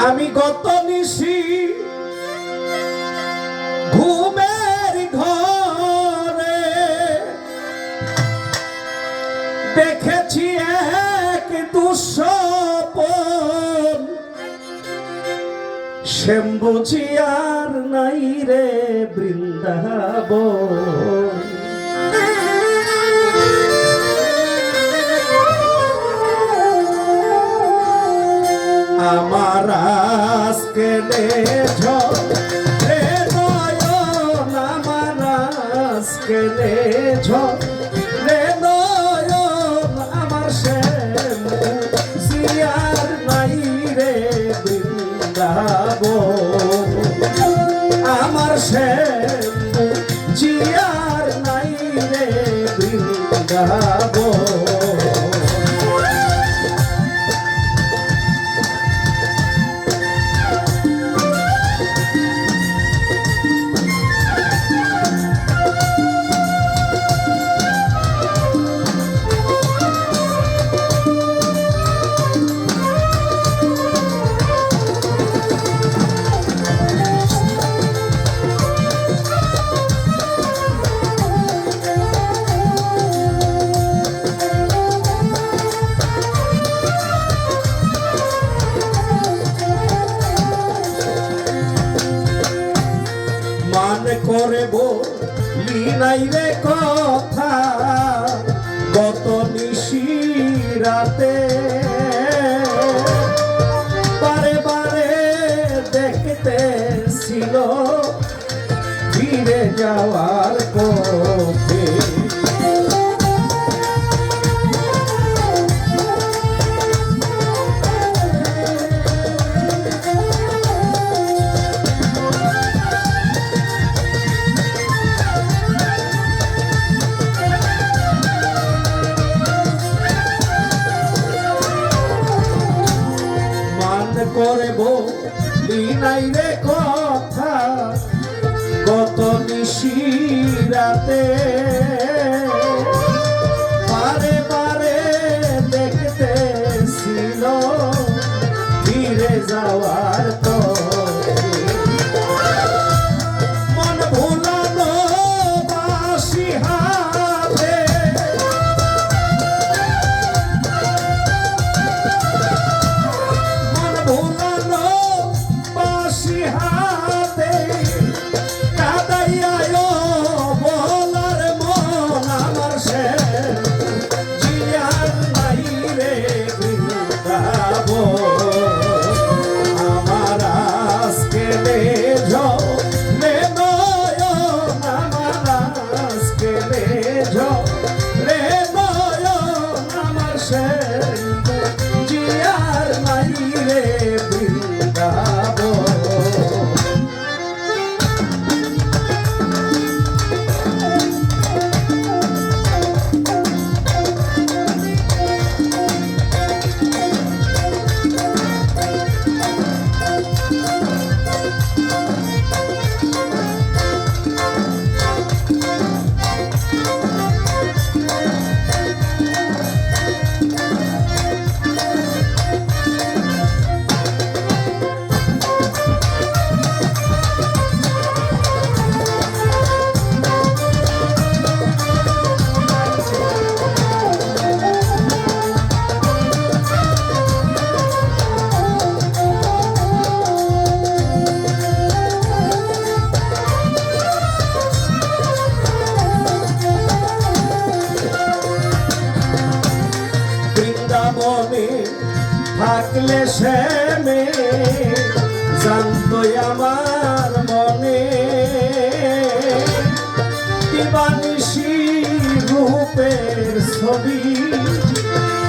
আমি গত নিশি ঘুমের ঘরে দেখেছি এক দুঃস্বপন, শ্যামবুঝি আর নাই রে বৃন্দাবন। আমার আজকে ঝরে নয়ন, আমার আজকে ঝরে নয়ন, আমার শ্যামবুঝি আর নাই রে বৃন্দাবন। আমার শ্যামবুঝি আর নাই রে বৃন্দাবন। মানে করে বলি নাই রে কথা গত নিশি রাতে, বারে বারে দেখতে ছিল ফিরে যাওয়ার পথে। করে বলি নাই রে কথা গত নিশি রাতে, বারে বারে দেখতে ছিল ফিরে যাওয়ার তো। মন ভুলানো বাসি হাতে, ভুলানো বাসি হাতে, কাদাইয়া বলার মন, আমার শ্যামবুঝি আর নাই রে বৃন্দাবন। আমার আজকে ঝরে নয়ন, আমার আজকে ঝরে নয়ন, আমার শ্যামবুঝি আর নাই রে বৃন্দাবন। বৃন্দাবনে থাকলে শ্যামে জানতো আমার মনে, দিবানিশি রূপের ছবি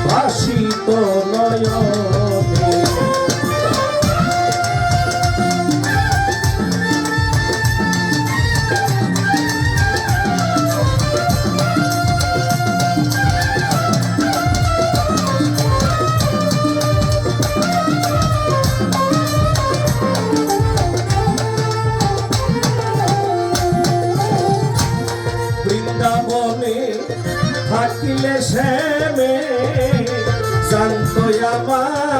ভাসিত নয়নে। বৃন্দাবনে থাকিলে শ্যামে জানতো আমার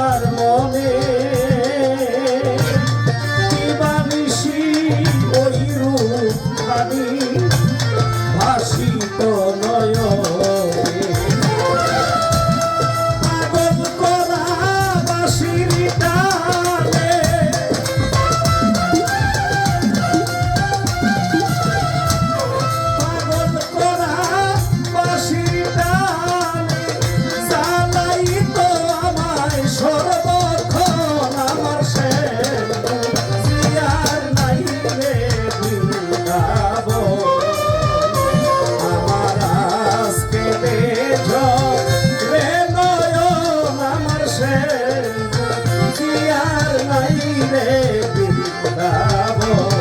রে বৃন্দাবন।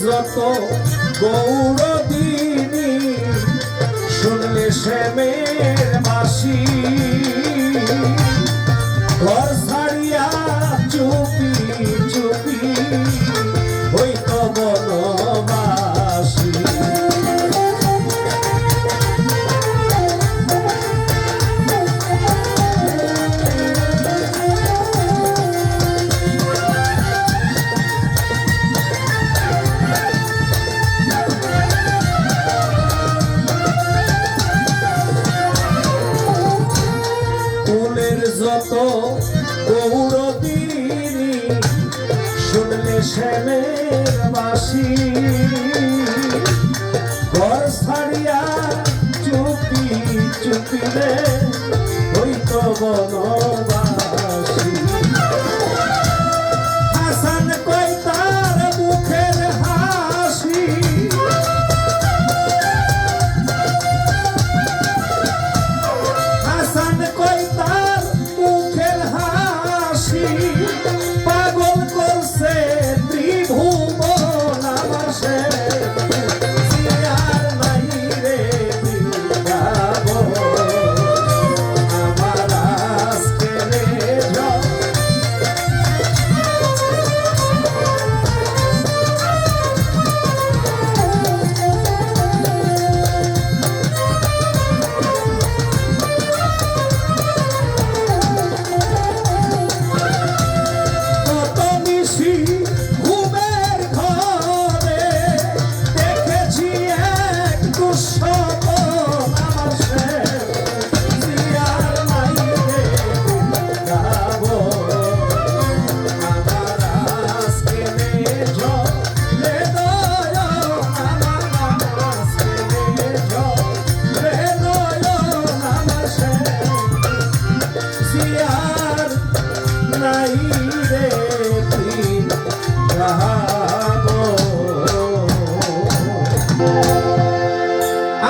যত গৌরদিনী শুনলে শ্যামের বাসি, ঘর ছাড়িয়া চুপি চুপি হইত বনবাসী। যত গৌরদিনী শুনলে শ্যামের বাসি, ঘর ছাড়িয়া চুপি চুপি রে হইত বনবাসী। হাসান কই তার মুখের হাসি, হাসান কই তার পাগল করছে ত্রিভুবন আমার সে আর নাই রে বৃন্দাবন। আমার আজকে রে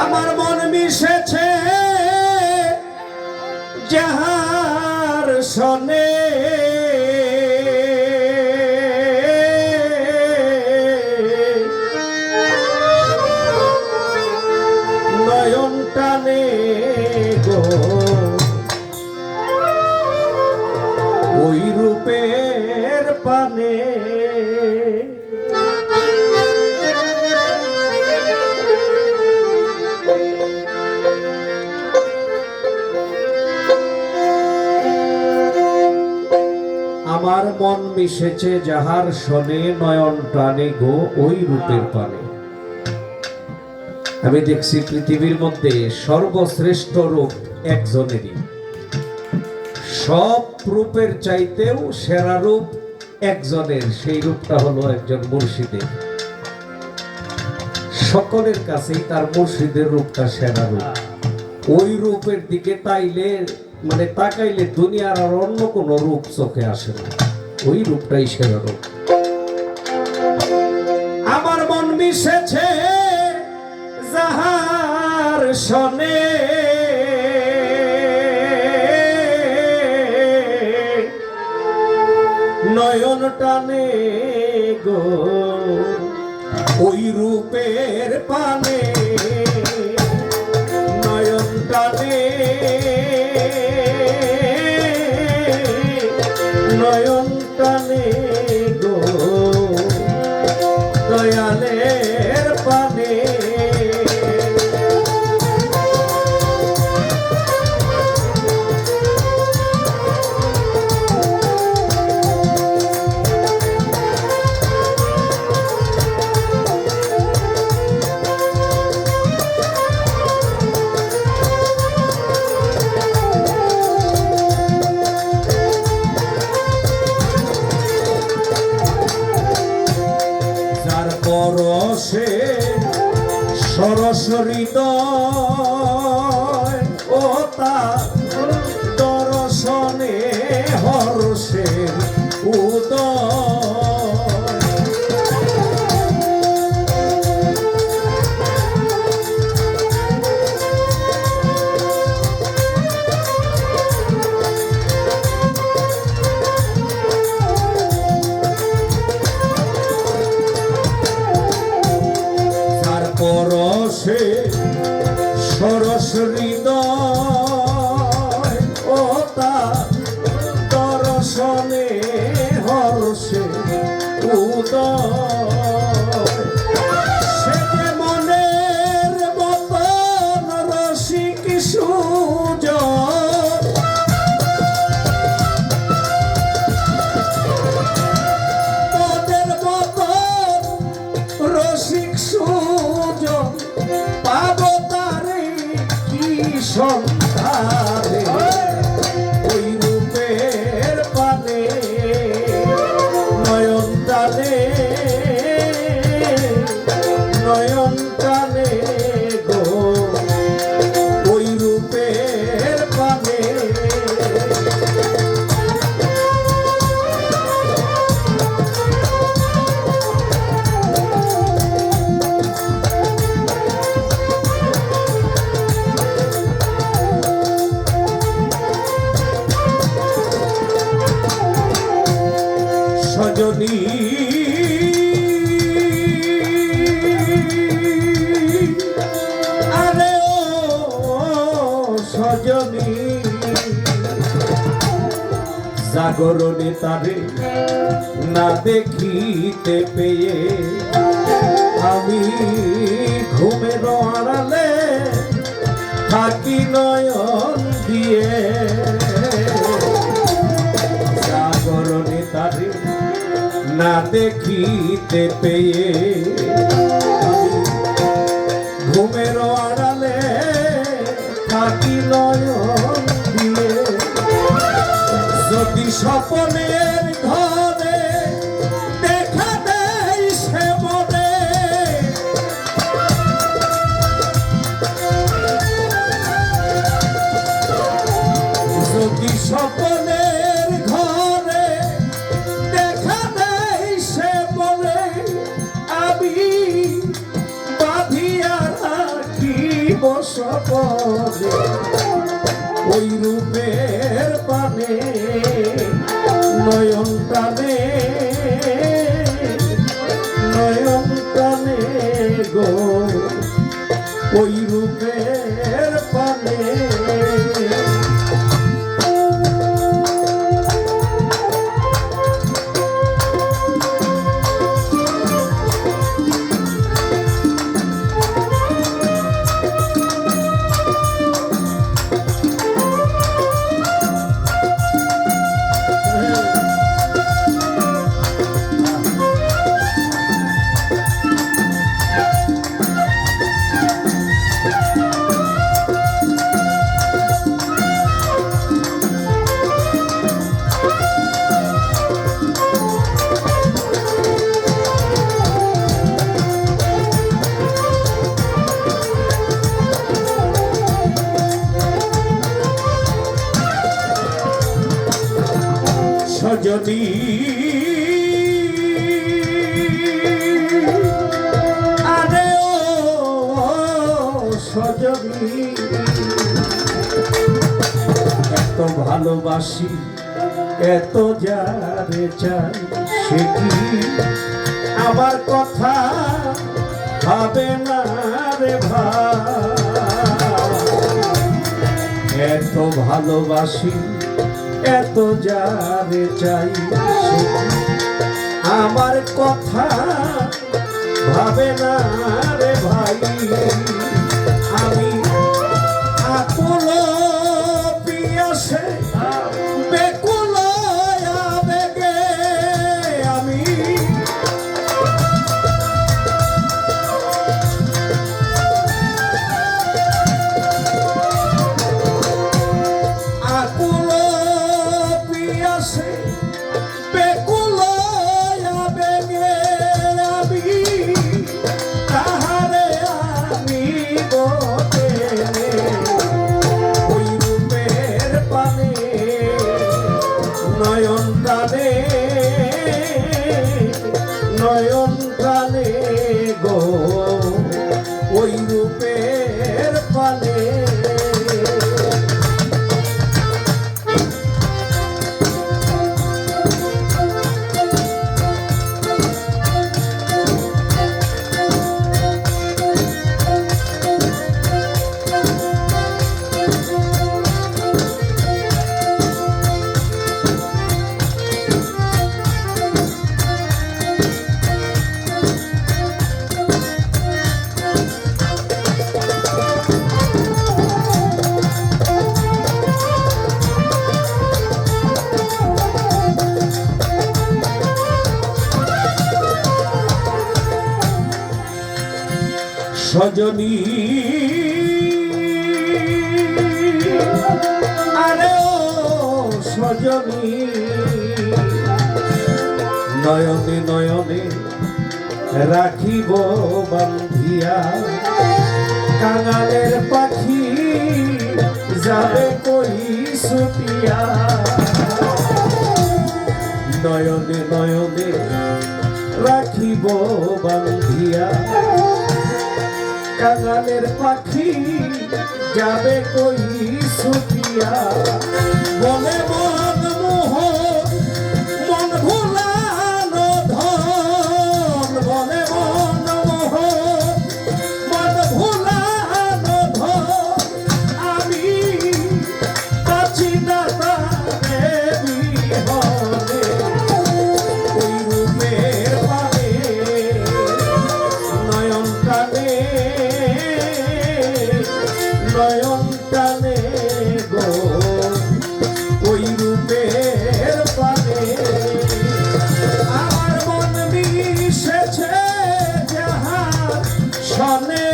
আমার মন মিশেছে যাহার সনে, নয়ন টানে গো ওই রূপের পানে। আমার মন মিশেছে যাহার শনে, নয়ন টানে গো ওই রূপের পানে। আমি দেখছি পৃথিবীর মধ্যে সর্বশ্রেষ্ঠ রূপ একজনেরই, সব রূপের চাইতেও সেরা রূপ একজনের, সেই রূপটা হলো একজন মুর্শিদের। সকলের কাছেই তার মুর্শিদের রূপটা সেরা রূপ। ওই রূপের দিকে তাকাইলে দুনিয়ার আর অন্য কোন রূপ চোখে আসে না, ওই রূপটাই সেরা রূপ। আমার মন মিশেছে যাহার শনে, নয়ন টানে গো ওই রূপের পানে, নয়ন টানে নয়ন টানে গো দয়ালের পানে। হৃদয় ও তার দর্শনে হর্ষের উদয়। পরশে সরস হৃদয় ও তার দর্শনে হর্ষে উদয়। সে যে মনের মতন রসিক সুজন, মনের মতন রসিক সুজন পাবো তারে কি সন্তানে, ওই রূপের পানে নয়ন টানে, নয়ন টানে গো ওই রূপের পানে। সজনী আরে ও সজনী, জাগরণে তারে না দেখিতে পেয়ে আমি ঘুমের আড়ালে থাকি নয়ন দিয়ে। জাগরণে তারে না দেখিতে পেয়ে আমি ঘুমের আড়ালে থাকি নয়ন দিয়ে। যদি স্বপ্নের ঘরে দেখা দেয় সে মনে, যদি স্বপ্নের ঘরে দেখা দেয় সে মনে, আমি বাঁধিয়া রাখিব স্বপনে ওই রূপের পানে নয়ন টানে, নয়ন টানে গো ওই রূপের পানে। সজনী আরে ও সজনী, এত ভালোবাসি এত যারে চাই, সে কি আমার কথা ভাবে না রে ভাই। এত ভালোবাসি এত যারে চাই, সে আমার কথা ভাবে না রে ভাই। আমি আকুল পিয়াসে বেকুল আবেগে আমি আকুল পিয়াসে বেকুল আবেগে আমি তাহারে আমি সজনী আরে ও সজনী নয়নে নয়নে রাখিব বান্ধিয়া কাঙালের পাখি যাবে কই ছুটিয়া নয়নে নয়নে রাখিব বান্ধিয়া কাঙালের পাখি যাবে কই ছুটিয়া বলে মন মোহ মন ভুলানো ধন বলে মন মোহ মন ভুলানো ধন আমি আছি না তারে বিহনে ওই রূপের পানে নয়ন টানে নয়ন টানে গো ওই রূপের পানে আমার মন মিশেছে যাহার সনে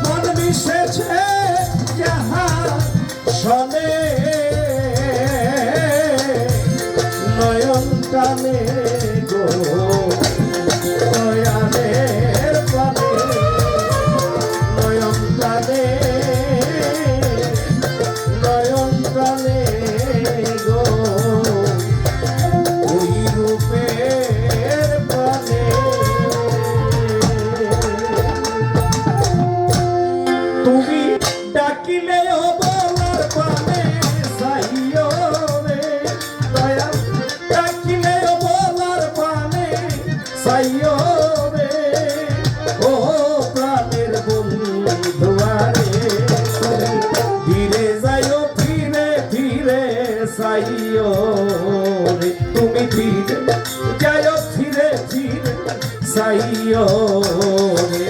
মন মিশেছে যাহার সনে নয়ন টানে গো নয়নের প্রাণে নয়ন টানে নয়ন টানে গো ওই রূপের প্রাণে তুমি ডাকিলেও বলার পানে সাইও রে দয়া ডাকিলেও বলার পানে সাইও রে ও প্রাণের বন্ধুয়ারে ধীরে যাইও ফিরে ফিরে সাইও রে তুমি ফিরে যাইও ফিরে ফিরে সাইও রে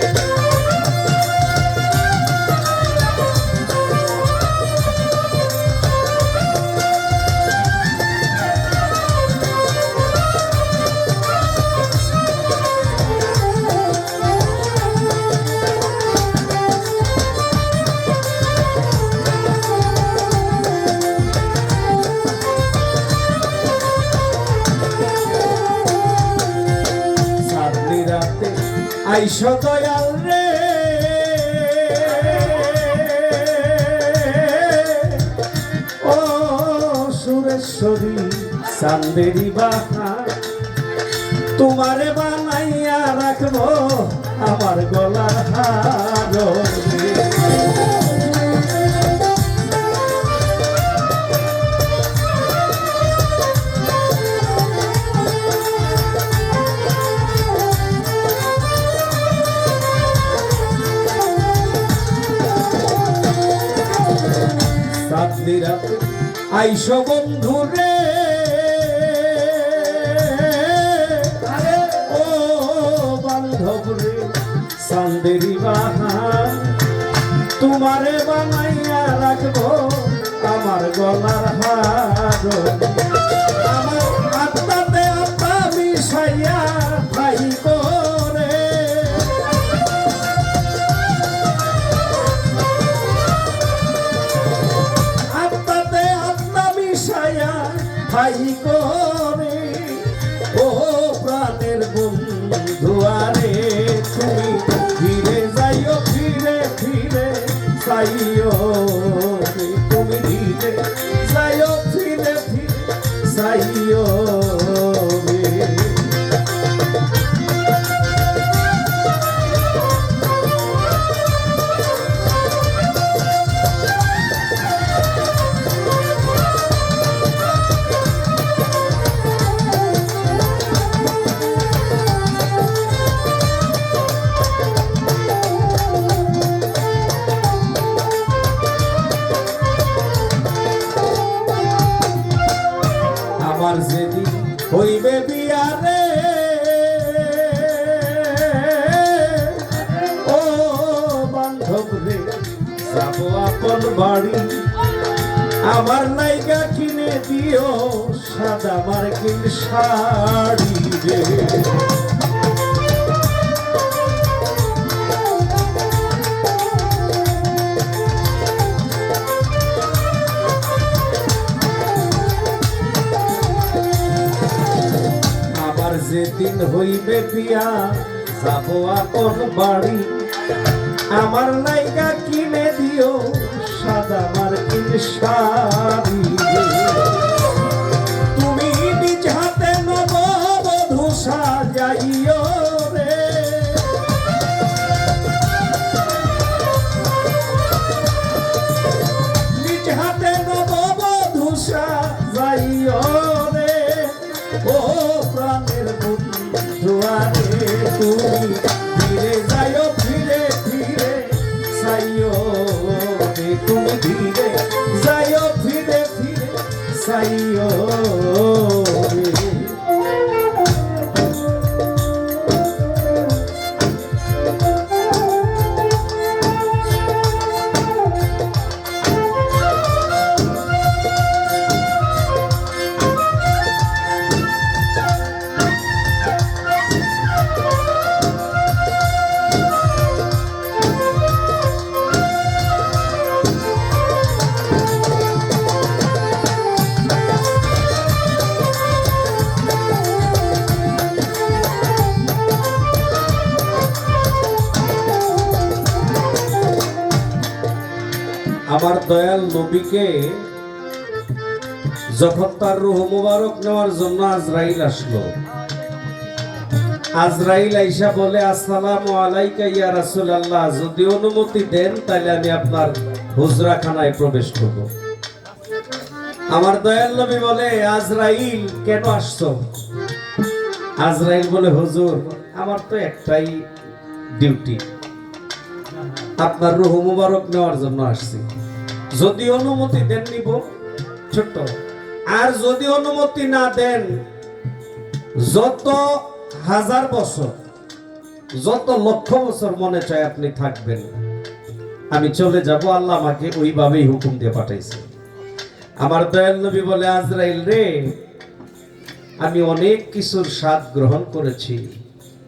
আইসো দয়াল রে ও সুরেশ্বরী চান্দেরি বাহার তোমারে বানাইয়া রাখবো আমার গলার হার আইসো বন্ধু রে ও বান্ধব রে চান্দেরি বাহার তোমারে বানাইয়া রাখবো আমার গলার হার আমার আত্মাতে আত্মা মিশাইয়া ভাই করে ভাই করে ও প্রাণের বন্ধুয়ারে তুমি ফিরে যাইও ফিরে ফিরে চাইও তুমি ধীরে যাইও ফিরে ফিরে চাইও আমার যেদিন হইবে বিয়ারে ও বান্ধব রে যাব আপন বাড়ি আমার নাইকা কিনে কিনে দিও সাদা মার্কিন শাড়ি রে। আমার যেদিন হইবে বিয়া যাবো আপন বাড়ি, আমার নায়িকা কিনে দিও সাদা মার্কিন শাড়ি। তুমি নিজ হাতে নববধূ সাজাইও রে, নিজ হাতে নববধূ সাজাইও রে। ও প্রাণের বন্ধু আরে তুমি ফিরে যাইও, ফিরে ফিরে যাইও রে, তুমি ফিরে যাইও, ফিরে ফিরে যাইও রে। আমার দয়াল নবীকে যখন তার রূহ মুবারক নেওয়ার জন্য আজরাইল আসলো, আজরাইল আইসা বলে আসসালামু আলাইকা ইয়া রাসূলুল্লাহ, যদি অনুমতি দেন তাহলে আমি আপনার হুজরাখানায় প্রবেশ করব। আমার দয়াল নবী বলে আজরাইল কেন আসছো? আজরাইল বলে হুজুর আমার তো একটাই ডিউটি, আপনার রূহ মুবারক নেওয়ার জন্য আসছি, যদি অনুমতি দেন নিব ছোট্ট, আর যদি অনুমতি না দেন যত হাজার বছর যত লক্ষ বছর মনে চায় আপনি থাকবেন, আমি চলে যাব, আল্লাহ আমাকে ওইভাবেই হুকুম দিয়ে পাঠাইছে। আমার দয়াল নবী বলে আজরাইল রে, আমি অনেক কিছুর স্বাদ গ্রহণ করেছি,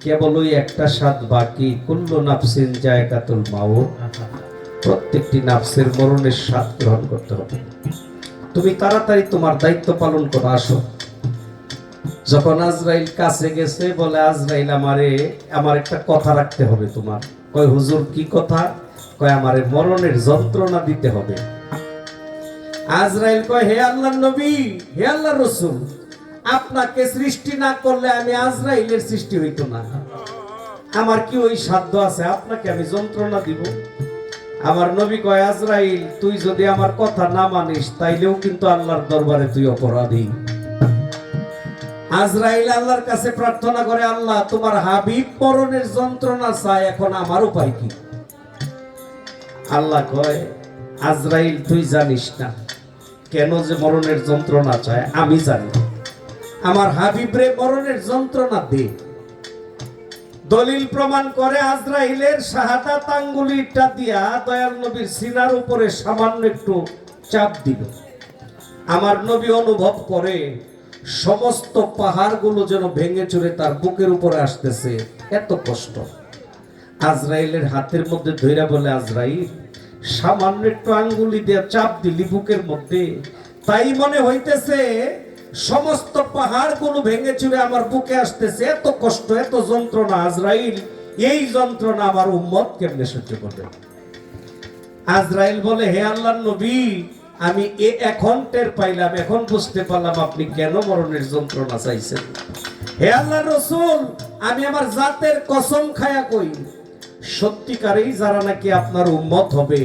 কেবল ওই একটা স্বাদ বাকি, কুল্লু নাফসিন যায়কাতুল মাউত, প্রত্যেকটি নাফসের মরণের স্বাদ গ্রহণ করতে হবে। তুমি তাড়াতাড়ি তোমার দায়িত্ব পালন করো, আসো। যখন আজরাইল কাছে গেছে বলে আজরাইল আমার একটা কথা রাখতে হবে তোমার। কয় হুজুর কি কথা? কয় আমারে মরণের যন্ত্রণা দিতে হবে। আজরাইল কয় হে আল্লাহর নবী, হে আল্লাহর রাসূল, আপনাকে সৃষ্টি না করলে আমি আজরাইলের সৃষ্টি হইতো না, আমার কি ওই সাধ্য আছে আপনাকে আমি যন্ত্রণা দিব? আমার নবী কয় আজরাইল তুই যদি আমার কথা না মানিস তাইলেও কিন্তু আল্লাহর দরবারে তুই অপরাধী। আজরাইল আল্লাহর কাছে প্রার্থনা করে, আল্লাহ তোমার হাবিব মরণের যন্ত্রণা চায়, এখন আমার উপায় কি? আল্লাহ কয় আজরাইল তুই জানিস না কেন যে মরণের যন্ত্রণা চায়, আমি জানি, আমার হাবিবরে মরণের যন্ত্রণা দে। দলিল প্রমাণ করে আজরাইলের শাহাদাত আঙ্গুলিটা দিয়া দয়াল নবীর সিনার উপরে সামান্য একটু চাপ দিল। আমার নবী অনুভব করে সমস্ত পাহাড়গুলো যেন ভেঙে চুরে তার বুকের উপরে আসতেছে, এত কষ্ট। আজরাইলের হাতের মধ্যে ধইরা বলে আজরাইল সামান্য একটু আঙ্গুলি দিয়ে চাপ দিলি বুকের মধ্যে, তাই মনে হইতেছে সমস্ত পাহাড়গুলো ভেঙে চুরে আমার বুকে আসতেছে, এত কষ্ট এত যন্ত্রণা। আজরাইল এই যন্ত্রণা আমার উম্মত কেমনে সহ্য করবে? আজরাইল বলে হে আল্লাহর নবী, আমি এখন টের পাইলাম, এখন বুঝতে পারলাম আপনি কেন মরণের যন্ত্রণা চাইছেন। হে আল্লাহর রাসূল, আমি আমার জাতের কসম খায়া কই, সত্যিকারেই যারা নাকি আপনার উম্মত হবে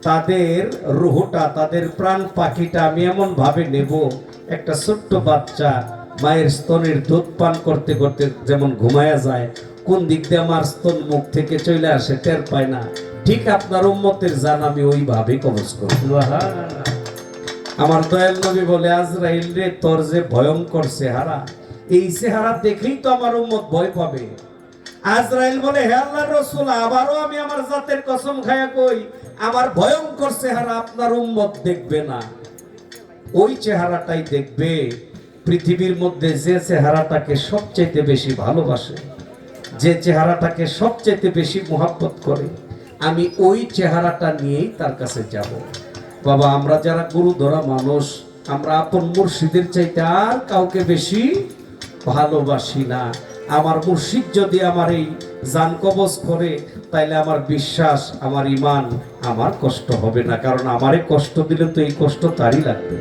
তাদের রূহটা, তাদের প্রাণ পাখিটা আমি এমন ভাবে নেব, একটা ছোট্ট বাচ্চা মায়ের স্তনের দুধ পান করতে করতে যেমন ঘুমায়া যায়, কোন দিক দিয়ে আমার স্তন মুখ থেকে চলে আসে টের পায় না, ঠিক আপনার উম্মতের জান আমি ওইভাবে কবজ করব। আমার দয়াল নবী বলে আজরাইল রে, তোর যে ভয়ঙ্কর চেহারা, এই চেহারা দেখেই তো আমার উম্মত ভয় পাবে। আজরাইল বলে হে আল্লাহর রাসূল, আবারও আমি আমার জাতের কসম খায়া কই, আমার ভয়ঙ্কর চেহারা আপনার উম্মত দেখবে না। ওই চেহারাটাই দেখবে পৃথিবীর মধ্যে যে চেহারাটাকে সবচেয়ে বেশি ভালোবাসে, যে চেহারাটাকে সবচেয়ে বেশি মোহাব্বত করে, আমি ওই চেহারাটা নিয়েই তার কাছে যাব। বাবা, আমরা যারা গুরু ধরা মানুষ, আমরা আপন মুর্শিদের চাইতে আর কাউকে বেশি ভালোবাসি না। আমার মুর্শিদ যদি আমার এই জান কবজ করে, তাইলে আমার বিশ্বাস, আমার ইমান, আমার কষ্ট হবে না। কারণ আমারে কষ্ট দিলে তো এই কষ্ট তারই লাগবে।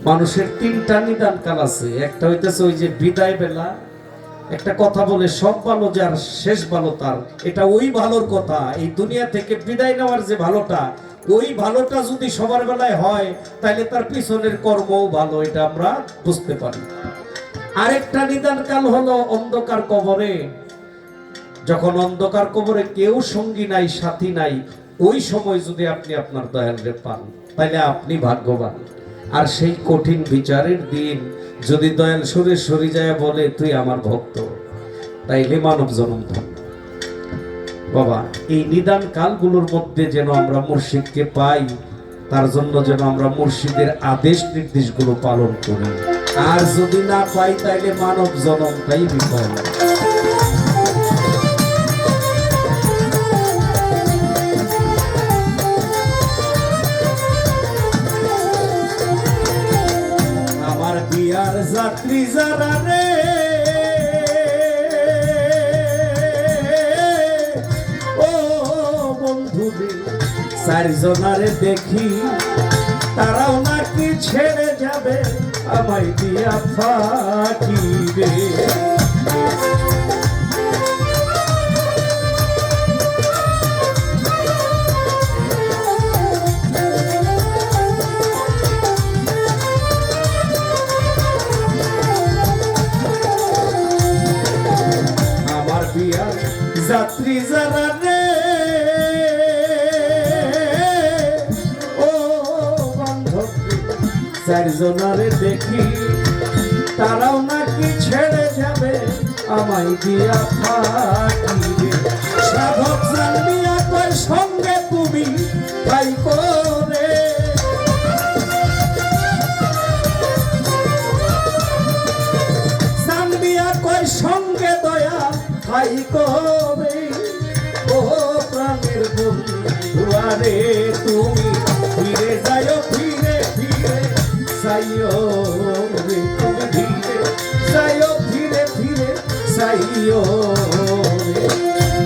মানুষের তিনটা নিদান কাল আছে। একটা হইতেছে ওই যে বিদায় বেলা, একটা কথা বলে সব ভালো যার শেষ ভালো তার, এটা ওই ভালোর কথা। এই দুনিয়া থেকে বিদায় নেওয়ার যে ভালোটা, ওই ভালোটা যদি সবার বেলায় হয়, তাহলে তার পিছনের কর্মও ভালো, এটা আমরা বুঝতে পারি। আরেকটা নিদান কাল হলো অন্ধকার কবরে। যখন অন্ধকার কবরে কেউ সঙ্গী নাই, সাথী নাই, ওই সময় যদি আপনি আপনার দয়ালরে পান, তাহলে আপনি ভাগ্যবান। আর সেই কঠিন বিচারের দিন যদি দয়াল সুরে সরি যায় বলে তুই আমার ভক্ত, তাইলে মানব জন্ম ধন্য। বাবা, এই নিদান কালগুলোর মধ্যে যেন আমরা মুর্শিদকে পাই, তার জন্য যেন আমরা মুর্শিদের আদেশ নির্দেশগুলো পালন করি। আর যদি না পাই, তাইলে মানব জন্মটাই বিফল। আমার বিয়ার যাত্রী যারা রে, ও বন্ধু রে, চারজনারে দেখি তারাও নাকি ছেড়ে যাবে আমায় দিয়া ফাঁকি রে। আমার বিয়ার যাত্রী যারা রে, চারজনারে দেখি তারাও নাকি ছেড়ে যাবে আমায় দিয়া ফাঁকি রে। সাধক জানবিয়া কয় সঙ্গে তুমি তাই করে, জানবিয়া কয় সঙ্গে দয়া তাই করে। ও প্রাণের বন্ধু আরে তুমি ফিরে যাও, ফিরে ফিরে যাইও রে, তুমি ধীরে যাইও, ফিরে ফিরে যাইও রে।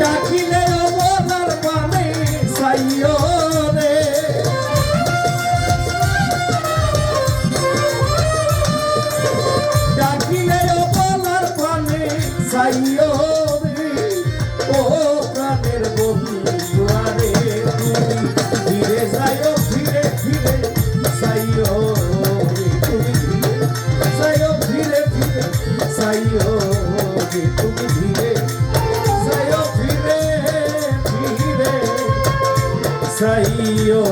ডাকিলে বলার পানে যাইও রে, ডাকিলে বলার পানে যাইও রে। ও প্রাণের বন্ধু আরে তুমি ফিরে যাইও, ফিরে ফিরে যাইও রে, তুমি ধীরে যাইও, ফিরে ফিরে যাইও রে, তুমি ধীরে যাইও, ফিরে ফিরে যাইও।